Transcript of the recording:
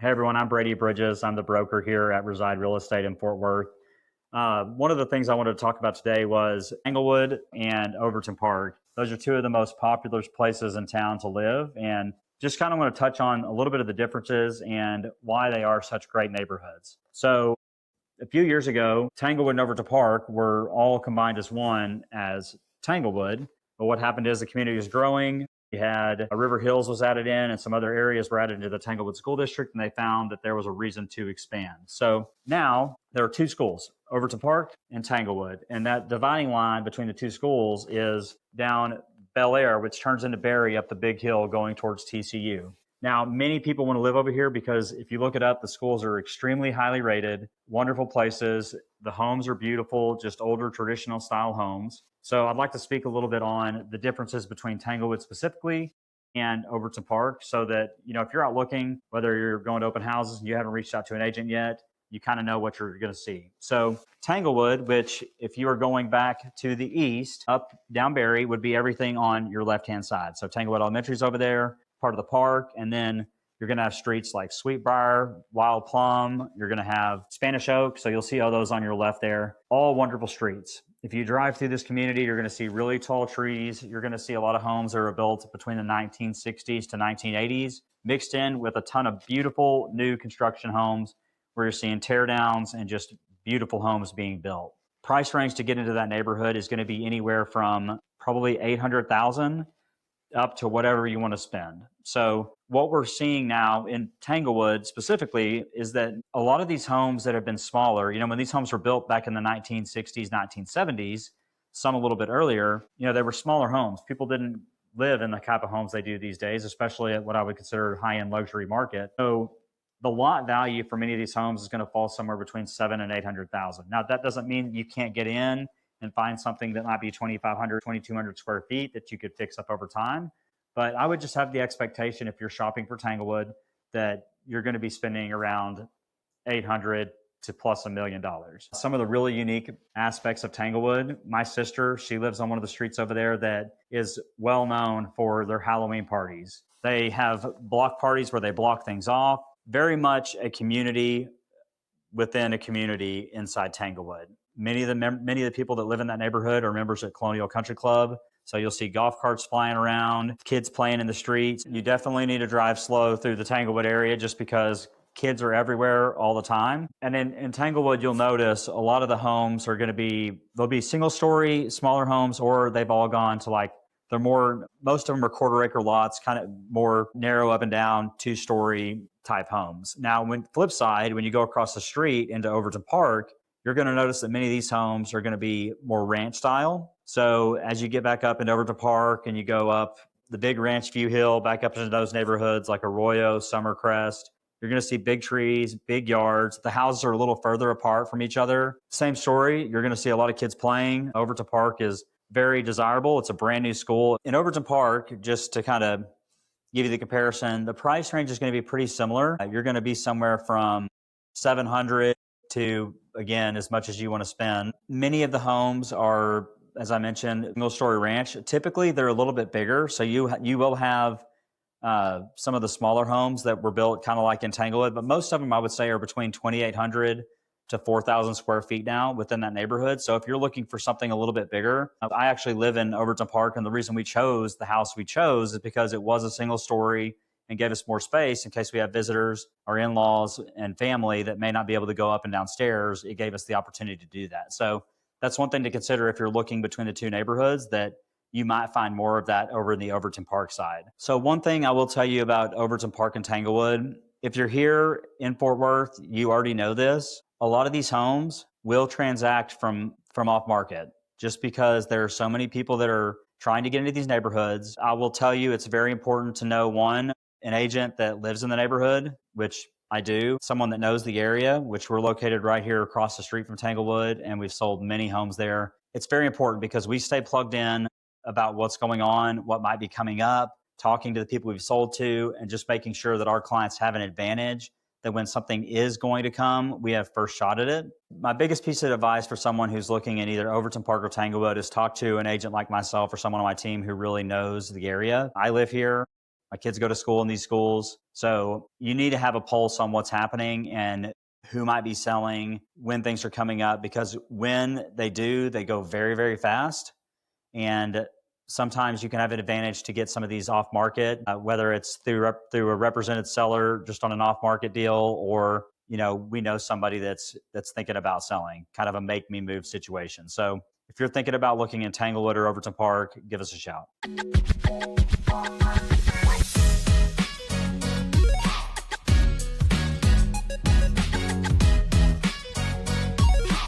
Hey everyone, I'm Brady Bridges. I'm the broker here at Reside Real Estate in Fort Worth. One of the things I wanted to talk about today was Tanglewood and Overton Park. Those are two of the most popular places in town to live, and just kind of want to touch on a little bit of the differences and why they are such great neighborhoods. So, a few years ago, Tanglewood and Overton Park were all combined as one as Tanglewood. But what happened is the community was growing. We had River Hills was added in, and some other areas were added into the Tanglewood School District, and they found that there was a reason to expand. So now there are two schools, Overton Park and Tanglewood, and that dividing line between the two schools is down Bel Air, which turns into Berry up the big hill going towards TCU. Now, many people want to live over here because if you look it up, the schools are extremely highly rated, wonderful places. The homes are beautiful, just older traditional style homes. So I'd like to speak a little bit on the differences between Tanglewood specifically and Overton Park so that, if you're out looking, whether you're going to open houses and you haven't reached out to an agent yet, you kind of know what you're going to see. So Tanglewood, which if you are going back to the east, up down Berry, would be everything on your left-hand side. So Tanglewood Elementary is over there, part of the park, and then you're going to have streets like Sweetbriar, Wild Plum. You're going to have Spanish Oak. So you'll see all those on your left there. All wonderful streets. If you drive through this community, you're going to see really tall trees. You're going to see a lot of homes that were built between the 1960s to 1980s, mixed in with a ton of beautiful new construction homes where you're seeing tear downs and just beautiful homes being built. Price range to get into that neighborhood is going to be anywhere from probably 800,000 up to whatever you want to spend. So what we're seeing now in Tanglewood specifically is that a lot of these homes that have been smaller, when these homes were built back in the 1960s, 1970s, some a little bit earlier, they were smaller homes. People didn't live in the type of homes they do these days, especially at what I would consider high-end luxury market. So the lot value for many of these homes is going to fall somewhere between 700,000 and 800,000. Now, that doesn't mean you can't get in and find something that might be 2,500, 2,200 square feet that you could fix up over time. But I would just have the expectation if you're shopping for Tanglewood that you're going to be spending around 800 to plus $1 million. Some of the really unique aspects of Tanglewood, my sister, she lives on one of the streets over there that is well known for their Halloween parties. They have block parties where they block things off. Very much a community within a community inside Tanglewood. Many of the people that live in that neighborhood are members at Colonial Country Club. So you'll see golf carts flying around, kids playing in the streets. You definitely need to drive slow through the Tanglewood area just because kids are everywhere all the time. And in Tanglewood, you'll notice a lot of the homes are going to be, they'll be single story, smaller homes, or they've all gone to most of them are quarter acre lots, kind of more narrow up and down, 2-story type homes. Now, flip side, when you go across the street into Overton Park, you're going to notice that many of these homes are going to be more ranch style. So as you get back up into Overton Park and you go up the big Ranch View Hill, back up into those neighborhoods like Arroyo, Summercrest, you're going to see big trees, big yards. The houses are a little further apart from each other. Same story. You're going to see a lot of kids playing. Overton Park is very desirable. It's a brand new school. In Overton Park, just to kind of give you the comparison, the price range is going to be pretty similar. You're going to be somewhere from 700 to, again, as much as you want to spend. Many of the homes are, as I mentioned, single-story ranch. Typically, they're a little bit bigger, so you will have some of the smaller homes that were built kind of like in Tanglewood, but most of them, I would say, are between 2,800 to 4,000 square feet now within that neighborhood. So if you're looking for something a little bit bigger, I actually live in Overton Park, and the reason we chose the house we chose is because it was a single story and gave us more space in case we have visitors or in-laws and family that may not be able to go up and downstairs. It gave us the opportunity to do that. So that's one thing to consider if you're looking between the two neighborhoods, that you might find more of that over in the Overton Park side. So one thing I will tell you about Overton Park and Tanglewood, if you're here in Fort Worth, you already know this. A lot of these homes will transact from off market just because there are so many people that are trying to get into these neighborhoods. I will tell you, it's very important to know, one, an agent that lives in the neighborhood, which I do, someone that knows the area, which we're located right here across the street from Tanglewood, and we've sold many homes there. It's very important because we stay plugged in about what's going on, what might be coming up, talking to the people we've sold to, and just making sure that our clients have an advantage, that when something is going to come, we have first shot at it. My biggest piece of advice for someone who's looking in either Overton Park or Tanglewood is talk to an agent like myself or someone on my team who really knows the area. I live here. My kids go to school in these schools. So you need to have a pulse on what's happening and who might be selling, when things are coming up, because when they do, they go very, very fast. And sometimes you can have an advantage to get some of these off market, whether it's through a represented seller just on an off market deal, or we know somebody that's thinking about selling, kind of a make me move situation. So if you're thinking about looking in Tanglewood or Overton Park, give us a shout.